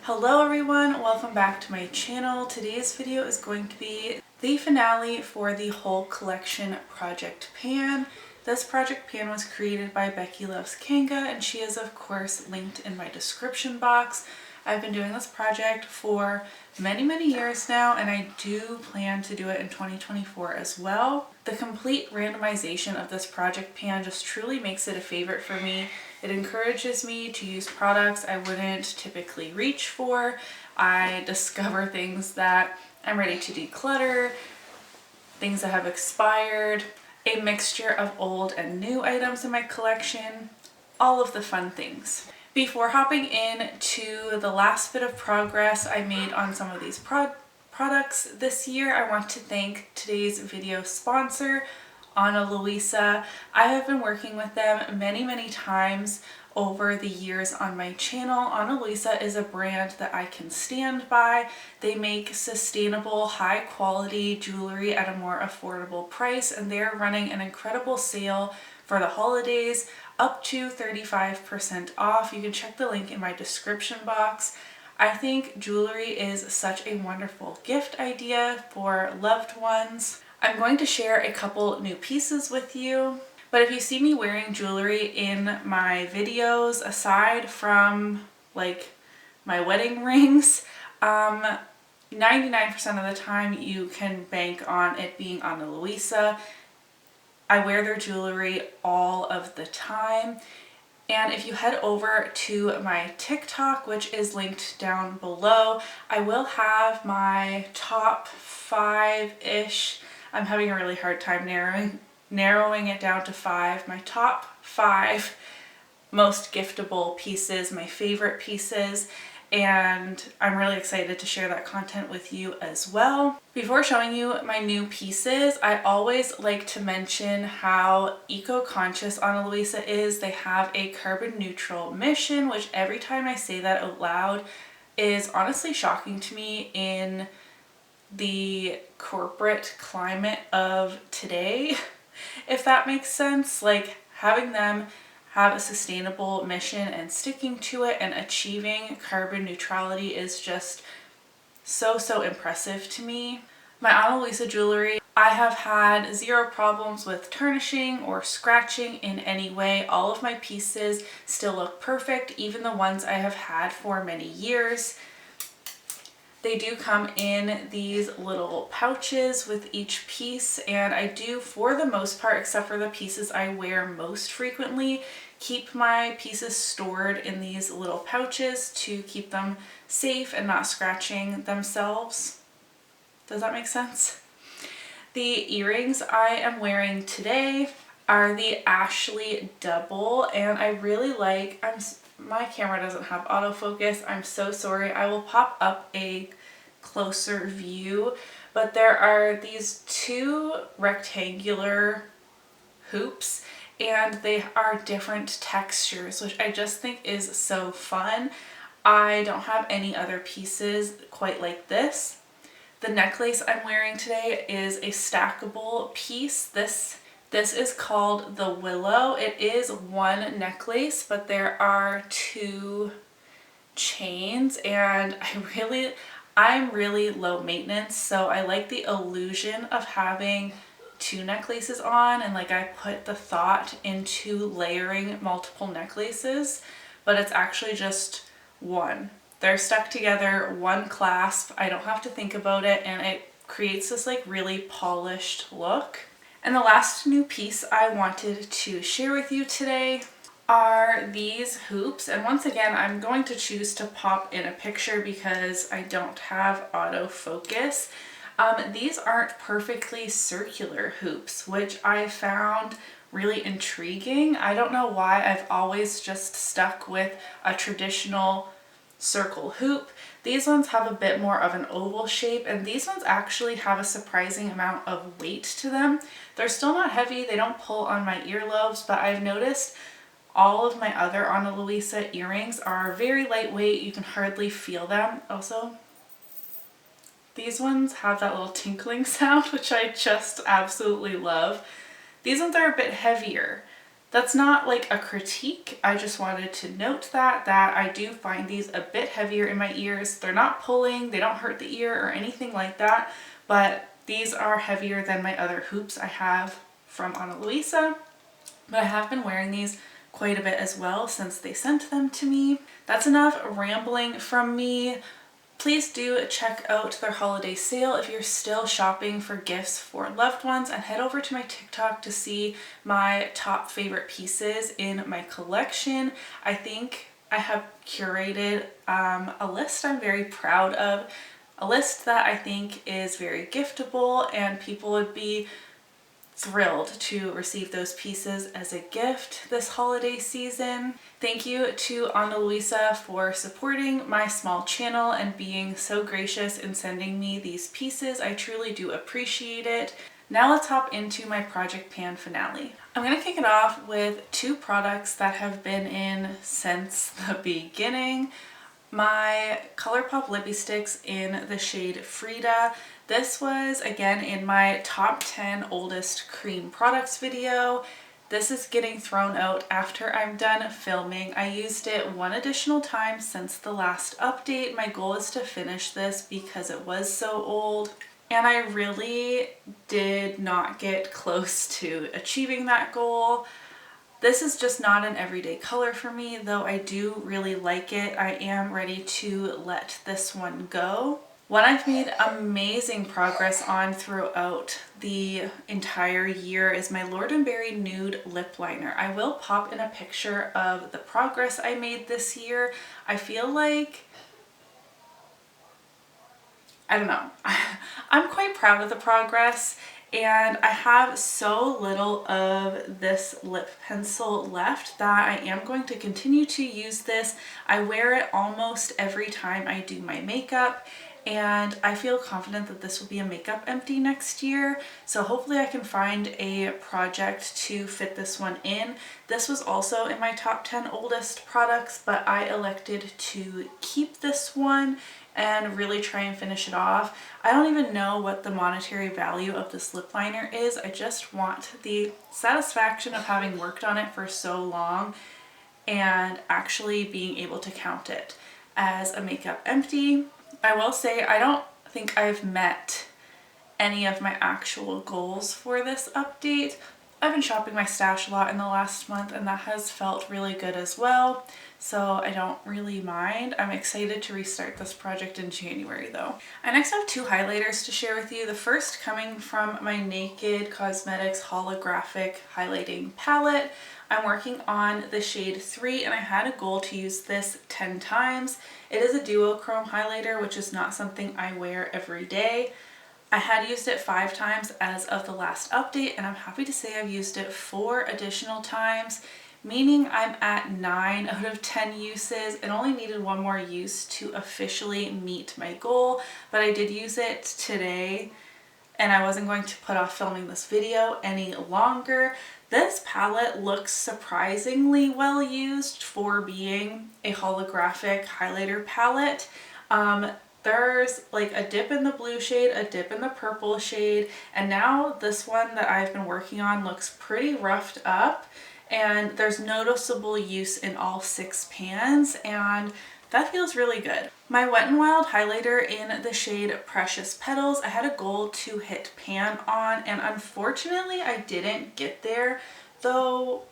Hello everyone, welcome back to my channel. Today's video is going to be the finale for the whole collection project pan. This project pan was created by Becky Loves Kanga and she is of course linked in my description box. I've been doing this project for many years now and I do plan to do it in 2024 as well. The complete randomization of this project pan just truly makes it a favorite for me. It encourages me to use products I wouldn't typically reach for. I discover things that I'm ready to declutter, things that have expired, a mixture of old and new items in my collection, all of the fun things. Before hopping in to the last bit of progress I made on some of these products this year, I want to thank today's video sponsor, Ana Luisa. I have been working with them many times over the years on my channel. Ana Luisa is a brand that I can stand by. They make sustainable, high quality jewelry at a more affordable price and they're running an incredible sale for the holidays, up to 35% off. You can check the link in my description box. I think jewelry is such a wonderful gift idea for loved ones. I'm going to share a couple new pieces with you, but if you see me wearing jewelry in my videos, aside from like my wedding rings, 99% of the time you can bank on it being Ana Luisa. I wear their jewelry all of the time. And if you head over to my TikTok, which is linked down below, I will have my top 5-ish. I'm having a really hard time narrowing it down to 5. My top 5 most giftable pieces, my favorite pieces, and I'm really excited to share that content with you as well. Before showing you my new pieces, I always like to mention how eco-conscious Ana Luisa is. They have a carbon neutral mission, which every time I say that out loud is honestly shocking to me in the corporate climate of today, if that makes sense. Like having them have a sustainable mission and sticking to it and achieving carbon neutrality is just so impressive to me. My Ana Luisa jewelry, I have had zero problems with turnishing or scratching in any way. All of my pieces still look perfect, even the ones I have had for many years. They do come in these little pouches with each piece, and I do, for the most part, except for the pieces I wear most frequently, keep my pieces stored in these little pouches to keep them safe and not scratching themselves. Does that make sense? The earrings I am wearing today are the Ashley double, and I really like, my camera doesn't have autofocus, I'm so sorry. I will pop up a closer view, but there are these 2 rectangular hoops and they are different textures, which I just think is so fun. I don't have any other pieces quite like this. The necklace I'm wearing today is a stackable piece. This is called the Willow. It is one necklace, but there are 2 chains, and I'm really low maintenance, so I like the illusion of having 2 necklaces on, and like I put the thought into layering multiple necklaces, but it's actually just one. They're stuck together, one clasp. I don't have to think about it, and it creates this like really polished look. And the last new piece I wanted to share with you today are these hoops, and once again I'm going to choose to pop in a picture because I don't have autofocus. These aren't perfectly circular hoops, which I found really intriguing. I don't know why I've always just stuck with a traditional circle hoop. These ones have a bit more of an oval shape, and these ones actually have a surprising amount of weight to them. They're still not heavy, they don't pull on my earlobes, but I've noticed all of my other Ana Luisa earrings are very lightweight. You can hardly feel them. Also, these ones have that little tinkling sound, which I just absolutely love. These ones are a bit heavier That's not like a critique. I just wanted to note that I do find these a bit heavier in my ears. They're not pulling, they don't hurt the ear or anything like that, but these are heavier than my other hoops I have from Ana Luisa. But I have been wearing these quite a bit as well since they sent them to me. That's enough rambling from me. Please do check out their holiday sale if you're still shopping for gifts for loved ones, and head over to my TikTok to see my top favorite pieces in my collection. I think I have curated a list I'm very proud of, a list that I think is very giftable and people would be thrilled to receive those pieces as a gift this holiday season. Thank you to Ana Luisa for supporting my small channel and being so gracious in sending me these pieces. I truly do appreciate it. Now let's hop into my project pan finale. I'm going to kick it off with two products that have been in since the beginning. My ColourPop Lippie Stix in the shade Frida. This was again in my top 10 oldest cream products video. This is getting thrown out after I'm done filming. I used it one additional time since the last update. My goal is to finish this because it was so old, and I really did not get close to achieving that goal. This is just not an everyday color for me, though I do really like it. I am ready to let this one go. One I've made amazing progress on throughout the entire year is my Berry Nude lip liner. I will pop in a picture of the progress I made this year. I feel like, I don't know, I'm quite proud of the progress. And I have so little of this lip pencil left that I am going to continue to use this. I wear it almost every time I do my makeup, and I feel confident that this will be a makeup empty next year. So hopefully I can find a project to fit this one in. This was also in my top 10 oldest products, but I elected to keep this one and really try and finish it off. I don't even know what the monetary value of this lip liner is. I just want the satisfaction of having worked on it for so long and actually being able to count it as a makeup empty. I will say I don't think I've met any of my actual goals for this update. I've been shopping my stash a lot in the last month, and that has felt really good as well. So I don't really mind. I'm excited to restart this project in January though. I next have two highlighters to share with you. The first coming from my Naked Cosmetics Holographic Highlighting Palette. I'm working on the shade 3, and I had a goal to use this 10 times. It is a duochrome highlighter, which is not something I wear every day. I had used it 5 times as of the last update, and I'm happy to say I've used it 4 additional times, meaning I'm at 9 out of 10 uses and only needed one more use to officially meet my goal. But I did use it today, and I wasn't going to put off filming this video any longer. This palette looks surprisingly well used for being a holographic highlighter palette. There's like a dip in the blue shade, a dip in the purple shade, and now this one that I've been working on looks pretty roughed up, and there's noticeable use in all 6 pans, and that feels really good. My Wet n Wild highlighter in the shade Precious Petals, I had a goal to hit pan on, and unfortunately I didn't get there, though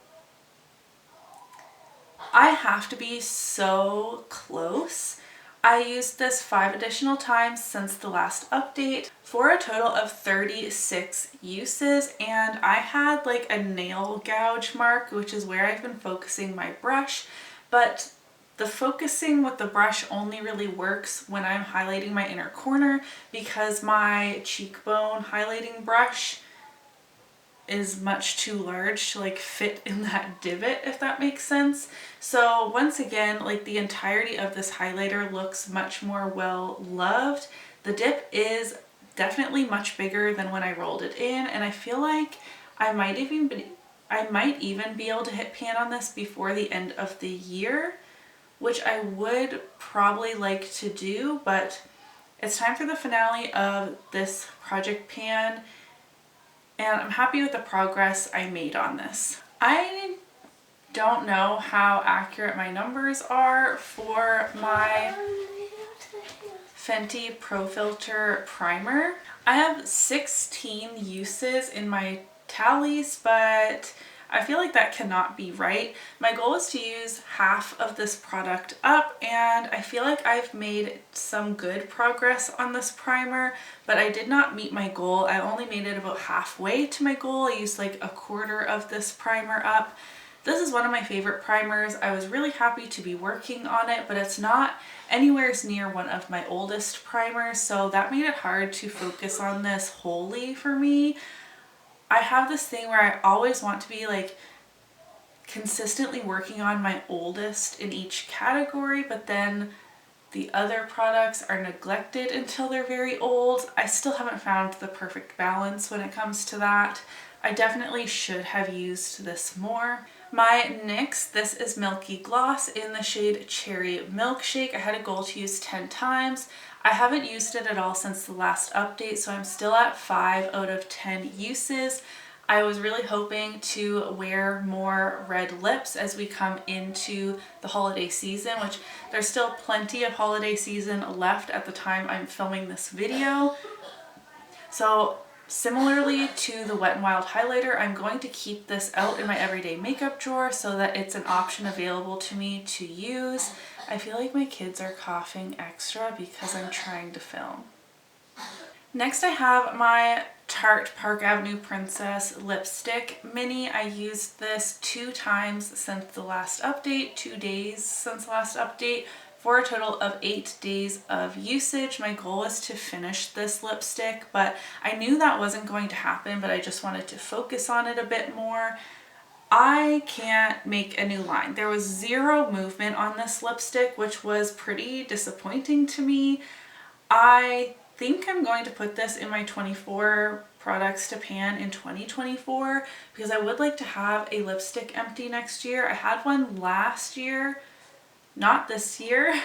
I have to be so close. I used this 5 additional times since the last update for a total of 36 uses, and I had like a nail gouge mark, which is where I've been focusing my brush, but the focusing with the brush only really works when I'm highlighting my inner corner because my cheekbone highlighting brush is much too large to like fit in that divot, if that makes sense. So once again, like the entirety of this highlighter looks much more well loved. The dip is definitely much bigger than when I rolled it in, and I feel like I might even be able to hit pan on this before the end of the year, which I would probably like to do, but it's time for the finale of this project pan, and I'm happy with the progress I made on this. I don't know how accurate my numbers are for my Fenty Pro Filter primer. I have 16 uses in my tallies, but I feel like that cannot be right. My goal is to use half of this product up, and I feel like I've made some good progress on this primer, but I did not meet my goal. I only made it about halfway to my goal. I used like a quarter of this primer up. This is one of my favorite primers. I was really happy to be working on it, but it's not anywhere near one of my oldest primers, so that made it hard to focus on this wholly for me. I have this thing where I always want to be like consistently working on my oldest in each category, but then the other products are neglected until they're very old. I still haven't found the perfect balance when it comes to that. I definitely should have used this more. My NYX, this is Milky Gloss in the shade Cherry Milkshake. I had a goal to use 10 times. I haven't used it at all since the last update, so I'm still at 5 out of 10 uses. I was really hoping to wear more red lips as we come into the holiday season, which there's still plenty of holiday season left at the time I'm filming this video. So similarly to the Wet n Wild highlighter, I'm going to keep this out in my everyday makeup drawer so that it's an option available to me to use. I feel like my kids are coughing extra because I'm trying to film. Next I have my Tarte Park Avenue Princess lipstick mini. I used this 2 times since the last update, 2 days since the last update, for a total of 8 days of usage. My goal was to finish this lipstick, but I knew that wasn't going to happen, but I just wanted to focus on it a bit more. I can't make a new line. There was zero movement on this lipstick, which was pretty disappointing to me. I think I'm going to put this in my 24 products to pan in 2024 because I would like to have a lipstick empty next year. I had one last year, not this year,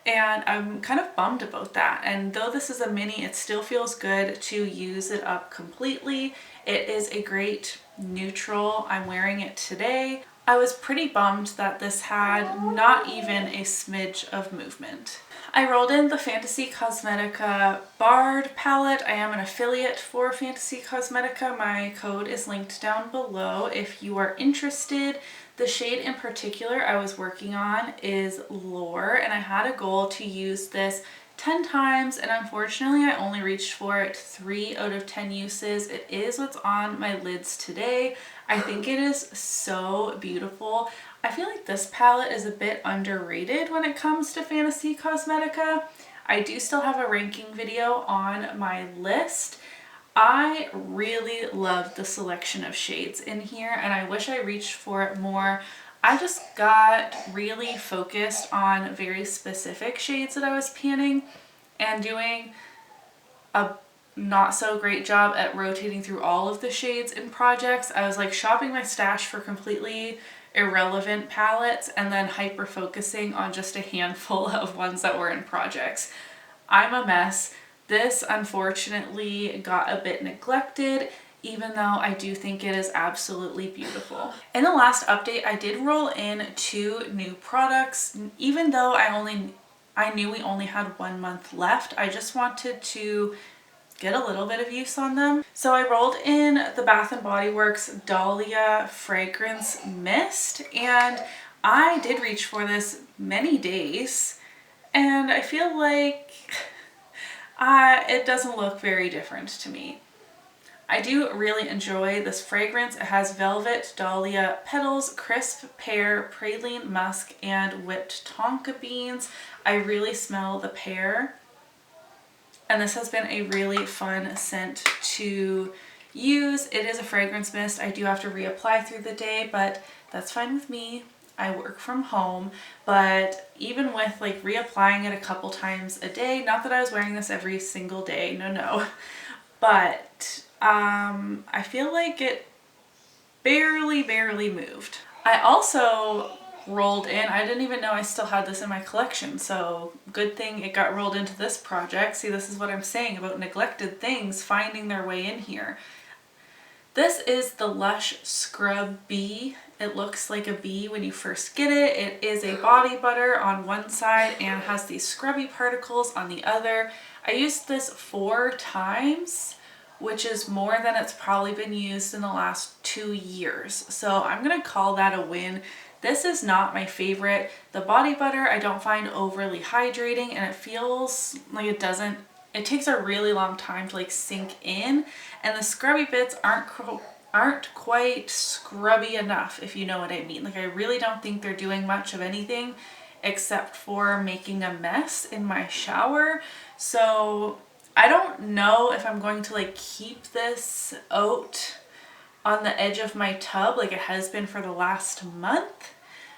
and I'm kind of bummed about that. And though this is a mini, it still feels good to use it up completely. It is a great neutral. I'm wearing it today. I was pretty bummed that this had not even a smidge of movement. I rolled in the Fantasy Cosmetica Bard palette. I am an affiliate for Fantasy Cosmetica. My code is linked down below if you are interested. The shade in particular I was working on is Lore, and I had a goal to use this 10 times, and unfortunately I only reached for it 3 out of 10 uses. It is what's on my lids today. I think it is so beautiful. I feel like this palette is a bit underrated when it comes to Fantasy Cosmetica. I do still have a ranking video on my list. I really love the selection of shades in here, and I wish I reached for it more. I just got really focused on very specific shades that I was panning and doing a not so great job at rotating through all of the shades in projects. I was like shopping my stash for completely irrelevant palettes and then hyper focusing on just a handful of ones that were in projects. I'm a mess. This unfortunately got a bit neglected, even though I do think it is absolutely beautiful. In the last update, I did roll in 2 new products. Even though I knew we only had 1 month left, I just wanted to get a little bit of use on them. So I rolled in the Bath & Body Works Dahlia Fragrance Mist, and I did reach for this many days, and I feel like it doesn't look very different to me. I do really enjoy this fragrance. It has velvet, dahlia petals, crisp pear, praline musk, and whipped tonka beans. I really smell the pear. And this has been a really fun scent to use. It is a fragrance mist. I do have to reapply through the day, but that's fine with me. I work from home, but even with like reapplying it a couple times a day, not that I was wearing this every single day, no, but I feel like it barely moved. I also rolled in, I didn't even know I still had this in my collection, so good thing it got rolled into this project. See, this is what I'm saying about neglected things finding their way in here. This is the LUSH Scrubee. It looks like a bee when you first get it. It is a body butter on one side and has these scrubby particles on the other. I used this 4 times, which is more than it's probably been used in the last 2 years. So I'm gonna call that a win. This is not my favorite. The body butter I don't find overly hydrating, and it feels like it takes a really long time to like sink in, and the scrubby bits aren't quite scrubby enough, if you know what I mean. Like I really don't think they're doing much of anything except for making a mess in my shower. So I don't know if I'm going to like keep this out on the edge of my tub like it has been for the last month,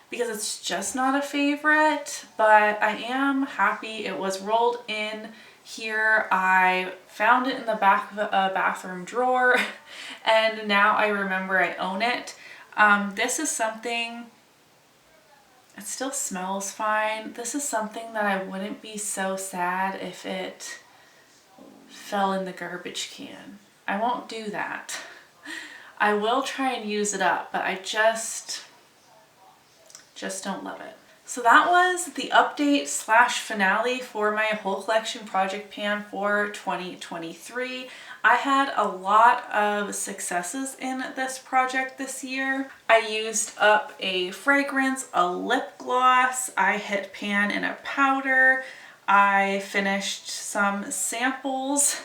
because it's just not a favorite, but I am happy it was rolled in here. I found it in the back of a bathroom drawer and now I remember I own it. This is something, it still smells fine. This is something that I wouldn't be so sad if it fell in the garbage can. I won't do that. I will try and use it up, but I just don't love it. So that was the update / finale for my whole collection project pan for 2023. I had a lot of successes in this project this year. I used up a fragrance, a lip gloss, I hit pan in a powder, I finished some samples,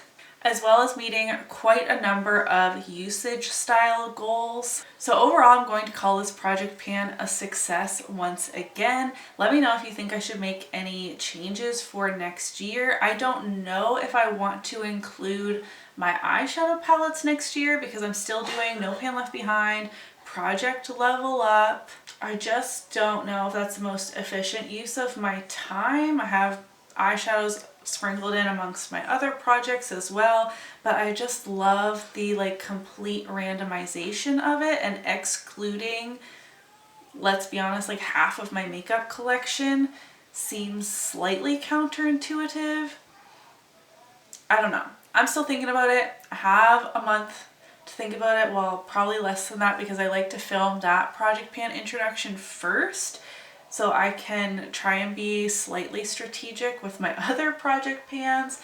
as well as meeting quite a number of usage style goals. So overall, I'm going to call this project pan a success once again. Let me know if you think I should make any changes for next year. I don't know if I want to include my eyeshadow palettes next year because I'm still doing No Pan Left Behind, Project Level Up. I just don't know if that's the most efficient use of my time. I have eyeshadows sprinkled in amongst my other projects as well, but I just love the like complete randomization of it and excluding, let's be honest, like half of my makeup collection seems slightly counterintuitive. I don't know. I'm still thinking about it. I have a month to think about it, well, probably less than that, because I like to film that project pan introduction first, so I can try and be slightly strategic with my other project pans.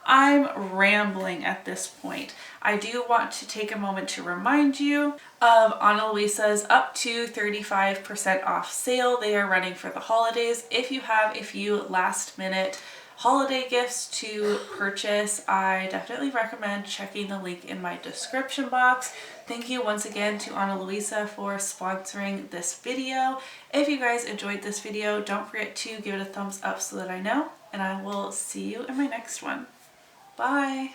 I'm rambling at this point. I do want to take a moment to remind you of Ana Luisa's up to 35% off sale. They are running for the holidays. If you have a few last minute holiday gifts to purchase, I definitely recommend checking the link in my description box. Thank you once again to Ana Luisa for sponsoring this video. If you guys enjoyed this video, don't forget to give it a thumbs up so that I know, and I will see you in my next one. Bye!